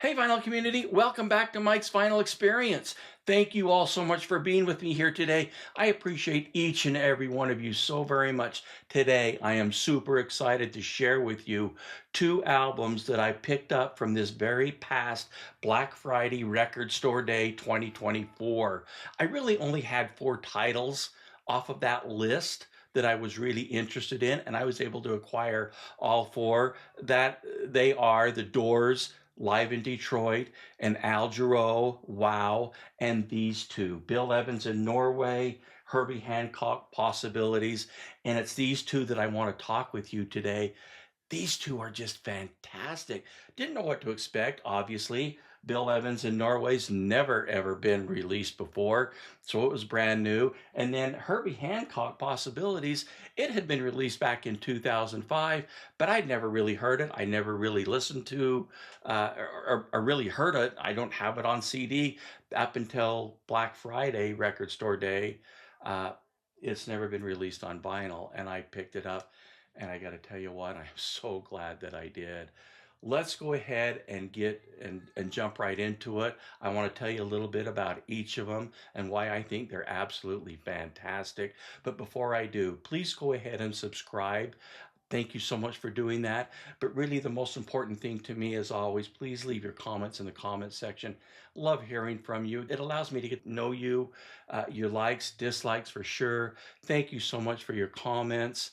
Hey, vinyl community, welcome back to Mike's Vinyl Experience. Thank you all so much for being with me here today. I appreciate each and every one of you so very much. Today, I am super excited to share with you two albums that I picked up from this very past Black Friday Record Store Day 2024. I really only had four titles off of that list that I was really interested in, and I was able to acquire all four. That they are The Doors, Live in Detroit, and Al Jarreau, Wow, and these two, Bill Evans in Norway, Herbie Hancock, Possibilities. And it's these two that I want to talk with you today. These two are just fantastic. Didn't know what to expect, obviously. Bill Evans in Norway's never ever been released before, so it was brand new. And then Herbie Hancock Possibilities, it had been released back in 2005, but I'd never really heard it. I never really listened to or really heard it. I don't have it on CD up until Black Friday Record Store Day. Uh, it's never been released on vinyl, and I picked it up and I got to tell you what, I'm so glad that I did. Let's go ahead and and jump right into it. I want to tell you a little bit about each of them and why I think they're absolutely fantastic. But before I do, please go ahead and subscribe. Thank you so much for doing that. But really, the most important thing to me, as always, please leave your comments in the comment section. Love hearing from you. It allows me to get to know you, your likes, dislikes for sure. Thank you so much for your comments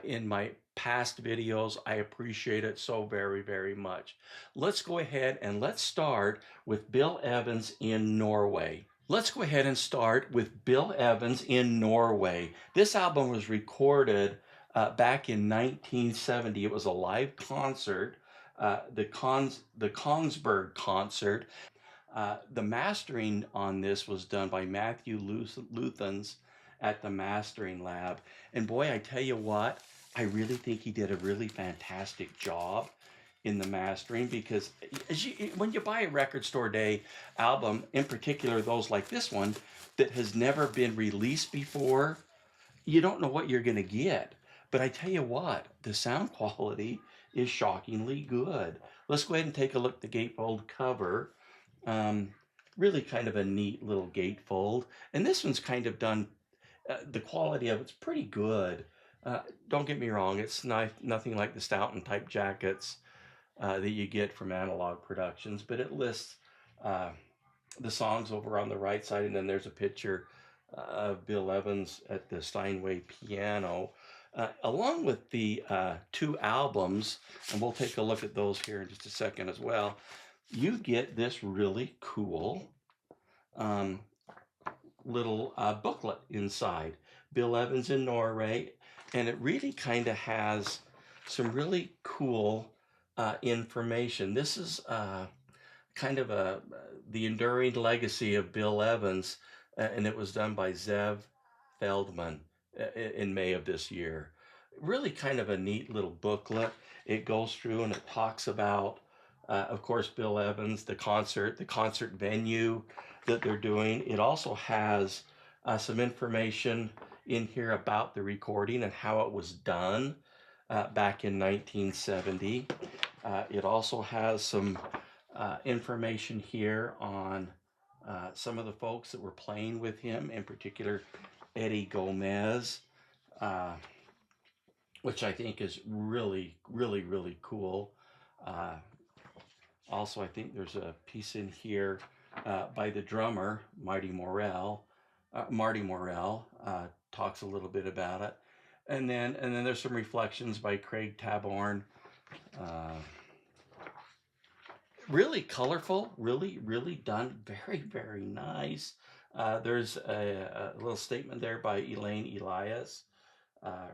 in my past videos. I appreciate it so very, very much. Let's go ahead and let's start with Bill Evans in Norway. Let's go ahead and start with Bill Evans in Norway. This album was recorded back in 1970. It was a live concert, the Kongsberg concert. The mastering on this was done by Matthew Luthans at the mastering lab. And boy, I tell you what, I really think he did a really fantastic job in the mastering because when you buy a record store day album, in particular those like this one that has never been released before, you don't know what you're going to get. But I tell you what, the sound quality is shockingly good. Let's go ahead and take a look at the gatefold cover. Um, Really kind of a neat little gatefold. And this one's kind of done, the quality of it's pretty good. Don't get me wrong, it's nothing like the Stoughton type jackets that you get from Analog Productions, but it lists uh, the songs over on the right side, and then there's a picture of Bill Evans at the Steinway piano, along with the two albums, and we'll take a look at those here in just a second as well. You get this really cool um, little booklet inside, Bill Evans in Norway, and it really kind of has some really cool information. This is kind of the enduring legacy of Bill Evans, and it was done by Zev Feldman in May of this year. Really kind of a neat little booklet. It goes through and it talks about, of course, Bill Evans, the concert venue that they're doing. It also has some information in here about the recording and how it was done back in 1970. It also has some information here on some of the folks that were playing with him, in particular Eddie Gomez, uh, which I think is really, really, really cool. Uh, Also, I think there's a piece in here by the drummer, Marty Morell. Marty Morell talks a little bit about it. And then there's some reflections by Craig Taborn. Uh, Really colorful, really, really done. Very, very nice. There's a little statement there by Elaine Elias.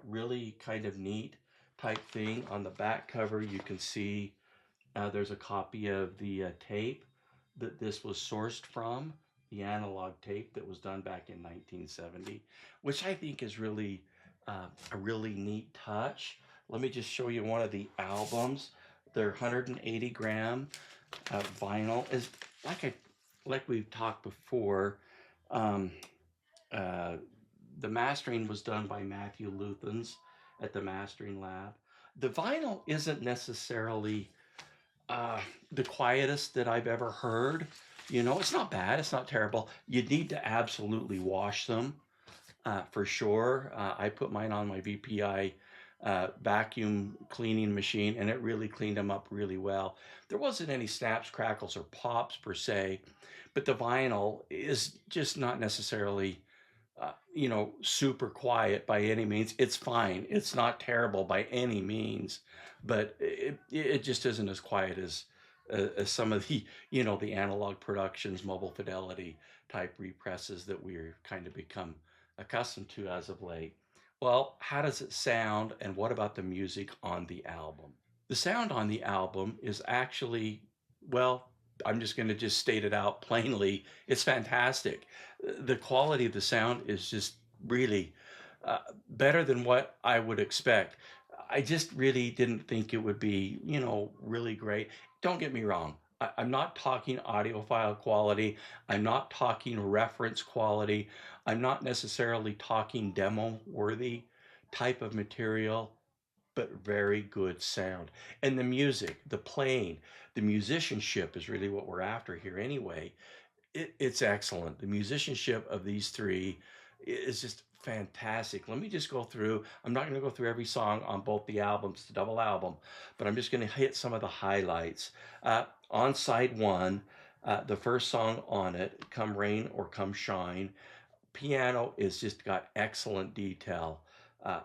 Really kind of neat type thing. On the back cover, you can see there's a copy of the tape that this was sourced from, the analog tape that was done back in 1970, which I think is really a really neat touch. Let me just show you one of the albums. They're 180 gram vinyl. Is like we've talked before. Um, uh, the mastering was done by Matthew Luthans at the mastering lab. The vinyl isn't necessarily uh, the quietest that I've ever heard. You know, it's not bad, it's not terrible. You need to absolutely wash them for sure. I put mine on my VPI vacuum cleaning machine, and it really cleaned them up really well. There wasn't any snaps, crackles, or pops per se, but the vinyl is just not necessarily you know, super quiet by any means. It's fine. It's not terrible by any means, but it just isn't as quiet as some of the, you know, the Analog Productions, Mobile Fidelity type represses that we're kind of become accustomed to as of late. Well, how does it sound, and what about the music on the album? The sound on the album is actually, well, I'm just going to just state it out plainly. It's fantastic. The quality of the sound is just really uh, better than what I would expect. I just really didn't think it would be, you know, really great. Don't get me wrong. I'm not talking audiophile quality. I'm not talking reference quality. I'm not necessarily talking demo worthy type of material, but very good sound. And the music, the playing, the musicianship is really what we're after here anyway. It's excellent. The musicianship of these three is just fantastic. Let me just go through. I'm not going to go through every song on both the albums, the double album, but I'm just going to hit some of the highlights. On side one, the first song on it, Come Rain or Come Shine, piano is just got excellent detail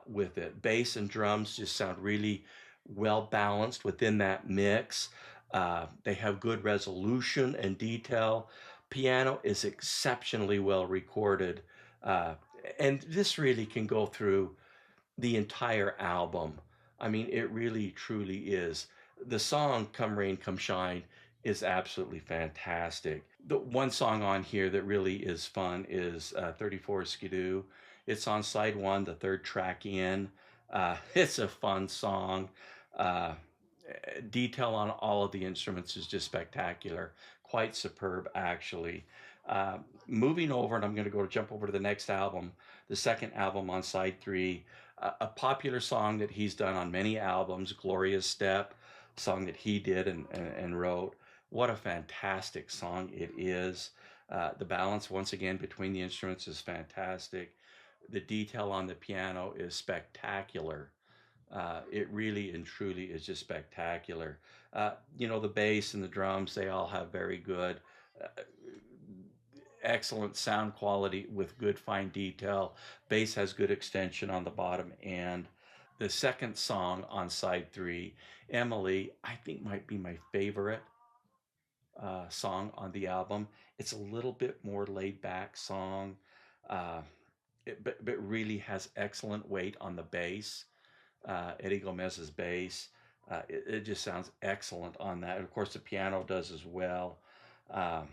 with it. Bass and drums just sound really well balanced within that mix. They have good resolution and detail. Piano is exceptionally well recorded. Uh, and this really can go through the entire album. I mean, it really truly is. The song Come Rain, Come Shine is absolutely fantastic. The one song on here that really is fun is 34 Skidoo. It's on side one, the third track in. It's a fun song. Uh, Detail on all of the instruments is just spectacular, quite superb actually. Moving over, and I'm going to go jump over to the next album, the second album on side three, a popular song that he's done on many albums, Glorious Step, song that he did and wrote. What a fantastic song it is. The balance, once again, between the instruments is fantastic. The detail on the piano is spectacular. It really and truly is just spectacular. You know, the bass and the drums, they all have very good, uh, excellent sound quality with good fine detail. Bass has good extension on the bottom end. The second song on side three, Emily, I think might be my favorite song on the album. It's a little bit more laid back song, uh, but really has excellent weight on the bass. Eddie Gomez's bass. It just sounds excellent on that. Of course, the piano does as well. Um,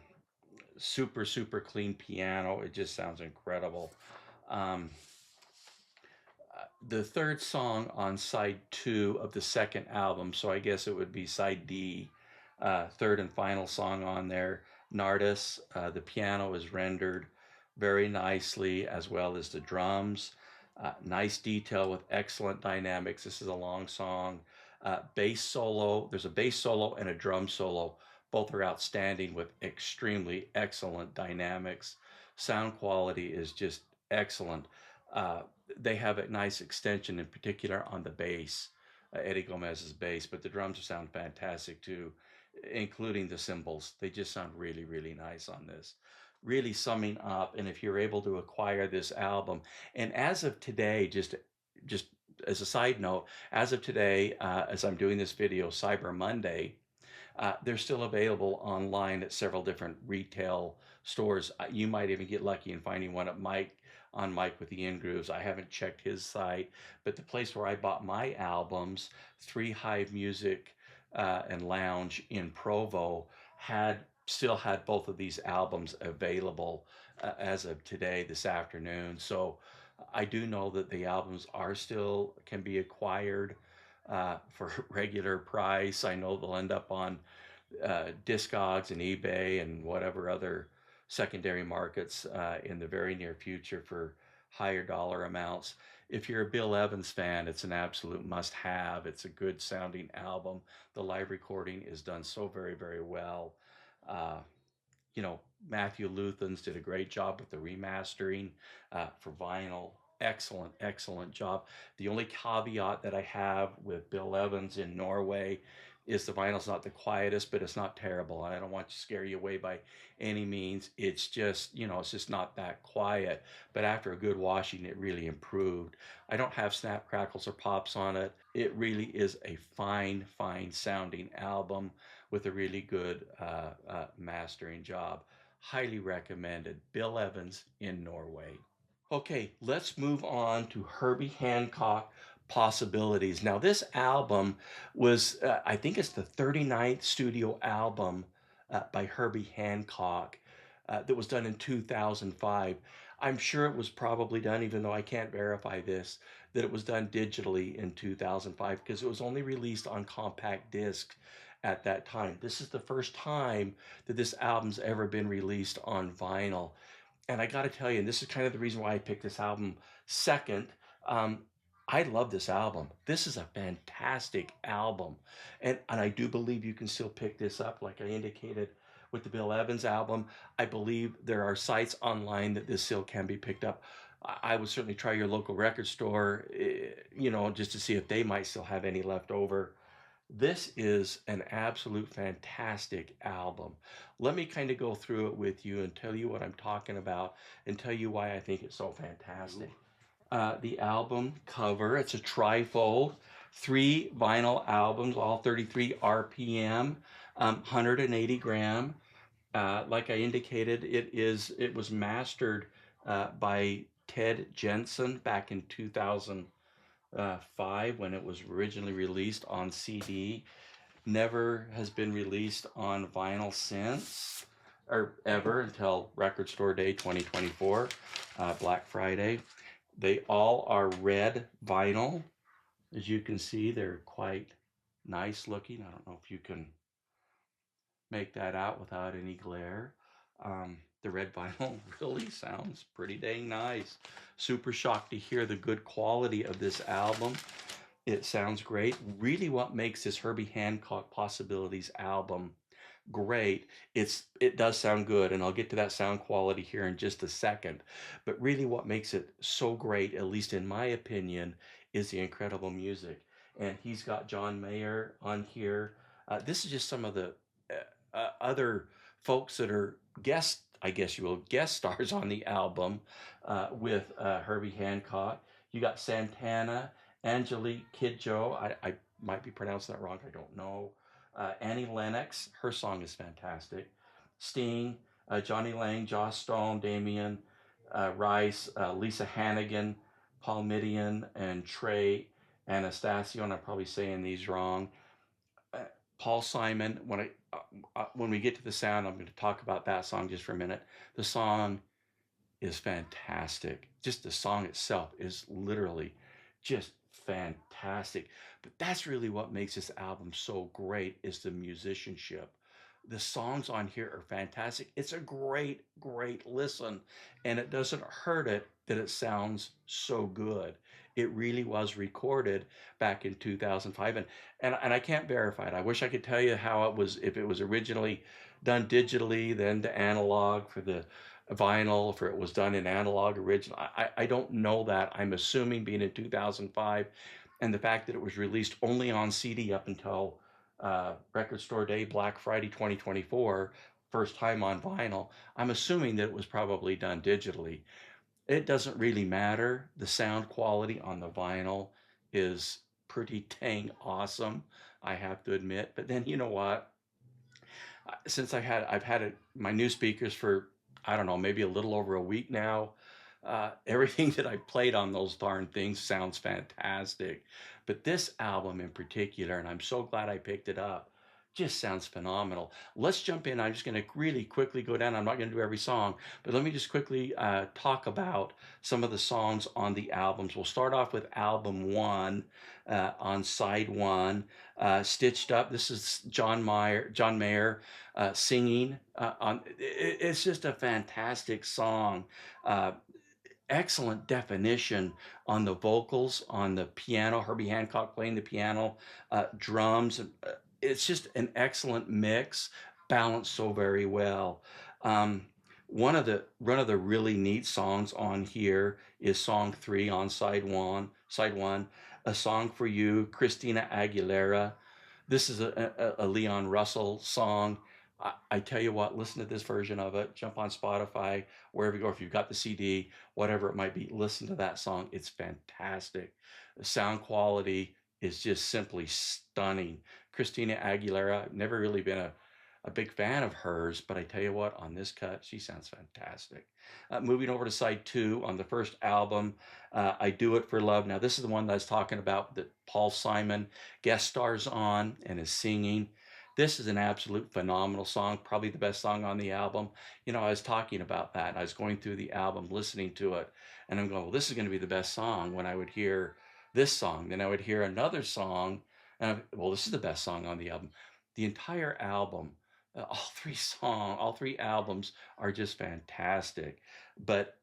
Super, super clean piano. It just sounds incredible. Um, the third song on side two of the second album, so I guess it would be side D, third and final song on there, Nardis. The piano is rendered very nicely, as well as the drums. Nice detail with excellent dynamics. This is a long song. Bass solo, there's a bass solo and a drum solo. Both are outstanding with extremely excellent dynamics. Sound quality is just excellent. Uh, they have a nice extension, in particular on the bass, Eddie Gomez's bass, but the drums sound fantastic too, including the cymbals. They just sound really, really nice on this. Really summing up, and if you're able to acquire this album, and as of today, just as a side note, as of today, as I'm doing this video, Cyber Monday, they're still available online at several different retail stores. You might even get lucky in finding one at Mike on Mike with the In Grooves. I haven't checked his site, but the place where I bought my albums, Three Hive Music and Lounge in Provo, had still had both of these albums available as of today, this afternoon. So I do know that the albums are still can be acquired for regular price. I know they'll end up on Discogs and eBay and whatever other secondary markets in the very near future for higher dollar amounts. if you're a Bill Evans fan, it's an absolute must-have. It's a good sounding album. The live recording is done so very, very well. Uh, you know, Matthew Luthans did a great job with the remastering for vinyl. Excellent, excellent job. The only caveat that I have with Bill Evans in Norway is the vinyl's not the quietest, but it's not terrible. I don't want to scare you away by any means. It's just, you know, it's just not that quiet. But after a good washing, it really improved. I don't have snap, crackles, or pops on it. It really is a fine, fine sounding album with a really good mastering job. Highly recommended. Bill Evans in Norway. Okay, let's move on to Herbie Hancock Possibilities. Now, this album was, I think it's the 39th studio album by Herbie Hancock that was done in 2005. I'm sure it was probably done, even though I can't verify this, that it was done digitally in 2005 because it was only released on compact disc at that time. This is the first time that this album's ever been released on vinyl. And I got to tell you, and this is kind of the reason why I picked this album second. Um, I love this album. This is a fantastic album. And I do believe you can still pick this up, like I indicated with the Bill Evans album. I believe there are sites online that this still can be picked up. I would certainly try your local record store, you know, just to see if they might still have any left over. This is an absolute fantastic album. Let me kind of go through it with you and tell you what I'm talking about and tell you why I think it's so fantastic. The album cover, it's a trifold, 3 vinyl albums, all 33 RPM, 180 gram. Like I indicated, it was mastered by Ted Jensen back in 2005 when it was originally released on CD. Never has been released on vinyl since, or ever, until Record Store Day 2024, Black Friday. They all are red vinyl. As you can see, they're quite nice looking. I don't know if you can make that out without any glare. The red vinyl really sounds pretty dang nice. Super shocked to hear the good quality of this album. It sounds great. Really what makes this Herbie Hancock Possibilities album great, it does sound good, and I'll get to that sound quality here in just a second. But really what makes it so great, at least in my opinion, is the incredible music. And he's got John Mayer on here. This is just some of the other folks that are guest, I guess you will, guest stars on the album with Herbie Hancock. You got Santana, Angelique Kidjo. I might be pronouncing that wrong. I don't know. Annie Lennox, her song is fantastic. Sting, Johnny Lang, Joss Stone, Damien Rice, Lisa Hannigan, Paul Midian, and Trey Anastasio. And I'm probably saying these wrong. Paul Simon. When we get to the sound, I'm going to talk about that song just for a minute. The song is fantastic. Just the song itself is literally just fantastic. But that's really what makes this album so great, is the musicianship. The songs on here are fantastic. It's a great, great listen, and it doesn't hurt it that it sounds so good. It really was recorded back in 2005, and I can't verify it. I wish I could tell you how it was, if it was originally done digitally, then to analog for the vinyl, if it was done in analog original. I don't know that. I'm assuming, being in 2005 and the fact that it was released only on CD up until Record Store Day, Black Friday 2024, first time on vinyl, I'm assuming that it was probably done digitally. It doesn't really matter. The sound quality on the vinyl is pretty dang awesome, I have to admit. But then, you know what? Since I've had my new speakers for, I don't know, maybe a little over a week now. Everything that I played on those darn things sounds fantastic. But this album in particular, and I'm so glad I picked it up, just sounds phenomenal. Let's jump in. I'm just going to really quickly go down. I'm not going to do every song, but let me just quickly talk about some of the songs on the albums. We'll start off with album 1 on side 1, Stitched Up. This is John Mayer singing. It's just a fantastic song. excellent definition on the vocals, on the piano, Herbie Hancock playing the piano, drums. It's just an excellent mix, balanced so very well. Um, one of the really neat songs on here is song 3 on side one, A Song for You, Christina Aguilera. This is a Leon Russell song. I tell you what, listen to this version of it. Jump on Spotify, wherever you go. If you've got the CD, whatever it might be, listen to that song. It's fantastic. The sound quality is just simply stunning. Christina Aguilera, I've never really been a big fan of hers, but I tell you what, on this cut, she sounds fantastic. Moving over to side 2 on the first album, I Do It for Love. Now, this is the one that I was talking about that Paul Simon guest stars on and is singing. This is an absolute phenomenal song, probably the best song on the album. You know, I was talking about that. I was going through the album, listening to it, and I'm going, well, this is going to be the best song when I would hear this song. Then I would hear another song, and well, this is the best song on the album. The entire album, all three albums are just fantastic. But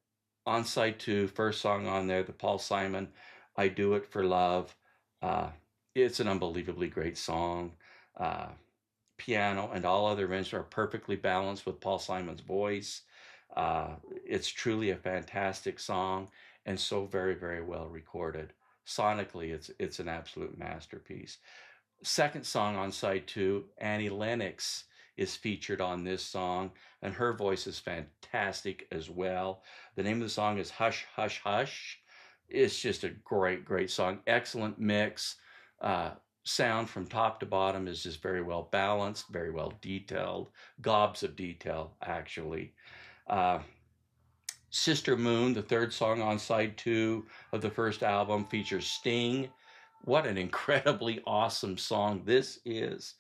on side 2, first song on there, the Paul Simon, I Do It for Love. Uh, it's an unbelievably great song. Uh, Piano and all other instruments are perfectly balanced with Paul Simon's voice. It's truly a fantastic song and so very, very well recorded. Sonically, it's an absolute masterpiece. Second song on side 2, Annie Lennox is featured on this song, and her voice is fantastic as well. The name of the song is Hush, Hush, Hush. It's just a great, great song. Excellent mix. Sound from top to bottom is just very well balanced, very well detailed, gobs of detail, actually. Uh, Sister Moon, the third song on side 2 of the first album, features Sting. What an incredibly awesome song this is.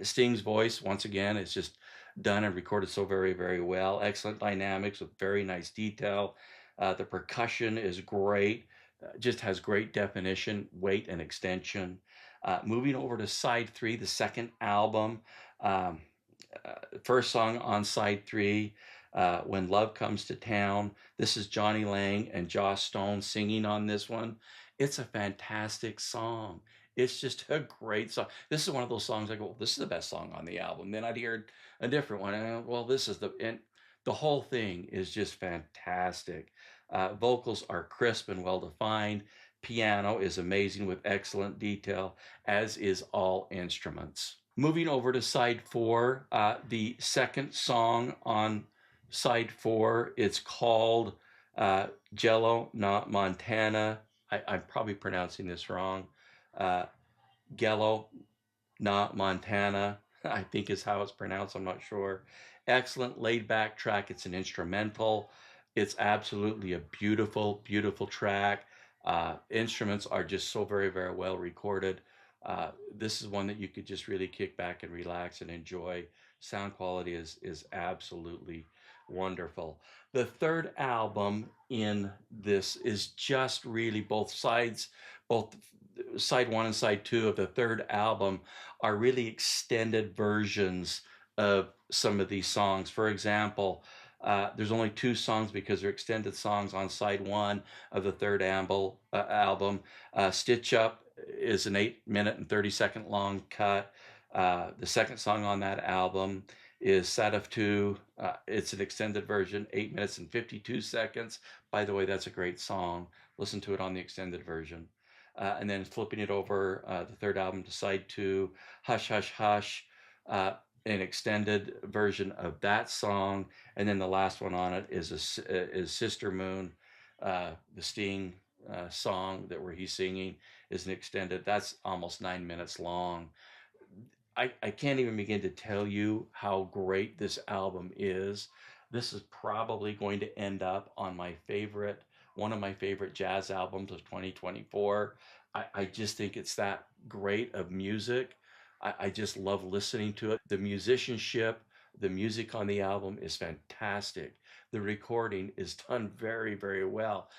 Sting's voice, once again, is just done and recorded so very, very well. Excellent dynamics with very nice detail. The percussion is great, just has great definition, weight, and extension. Moving over to side 3, the second album, um, first song on side 3, When Love Comes to Town. This is Johnny Lang and Joss Stone singing on this one. It's a fantastic song. It's just a great song. This is one of those songs I go, well, this is the best song on the album. Then I'd hear a different one. And well, this is and the whole thing is just fantastic. Vocals are crisp and well defined. Piano is amazing with excellent detail, as is all instruments. Moving over to side 4, the second song on side 4, it's called Jello, Not Montana. I'm probably pronouncing this wrong. Gello, Not Montana, I think is how it's pronounced. I'm not sure. Excellent laid back track. It's an instrumental. It's absolutely a beautiful, beautiful track. Instruments are just so very, very well recorded. This is one that you could just really kick back and relax and enjoy. Sound quality is absolutely wonderful. The third album in this is just really both side 1 and side 2 of the third album are really extended versions of some of these songs. For example, there's only 2 songs because they're extended songs on side 1 of the third album. Stitch Up is an 8-minute and 30-second long cut. The second song on that album is Sad of 2. It's an extended version, 8 minutes and 52 seconds. By the way, that's a great song. Listen to it on the extended version. And then flipping it over, the third album to side 2, Hush, Hush, Hush, an extended version of that song. And then the last one on it is Sister Moon, the Sting song where he's singing is an extended. That's almost 9 minutes long. I can't even begin to tell you how great this album is. This is probably going to end up on one of my favorite jazz albums of 2024. I just think it's that great of music. I just love listening to it. The musicianship, the music on the album is fantastic. The recording is done very, very well.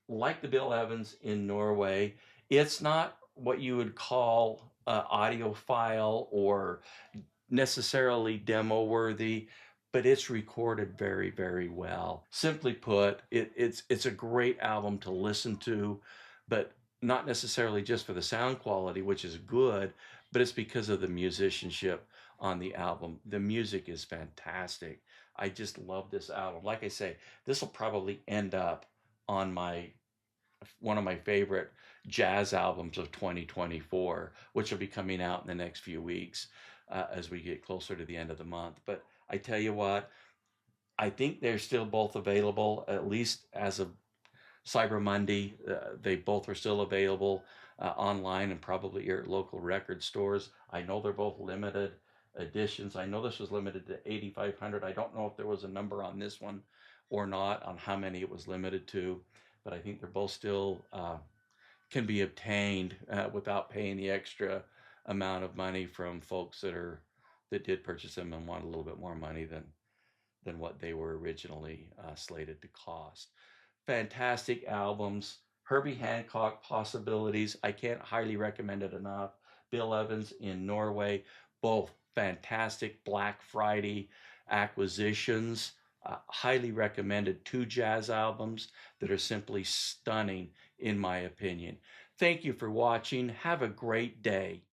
Like the Bill Evans in Norway, it's not what you would call audiophile or necessarily demo worthy, but it's recorded very, very well. Simply put, it's a great album to listen to, but not necessarily just for the sound quality, which is good, but it's because of the musicianship on the album. The music is fantastic. I just love this album. Like I say, this will probably end up on my one of my favorite jazz albums of 2024, which will be coming out in the next few weeks as we get closer to the end of the month. But I tell you what, I think they're still both available, at least as of Cyber Monday. They both are still available online and probably your local record stores. I know they're both limited editions. I know this was limited to 8,500. I don't know if there was a number on this one or not on how many it was limited to, but I think they're both still can be obtained without paying the extra amount of money from folks that did purchase them and want a little bit more money than what they were originally slated to cost. Fantastic albums. Herbie Hancock, Possibilities. I can't highly recommend it enough. Bill Evans in Norway. Both fantastic Black Friday acquisitions. Highly recommended. Two jazz albums that are simply stunning, in my opinion. Thank you for watching. Have a great day.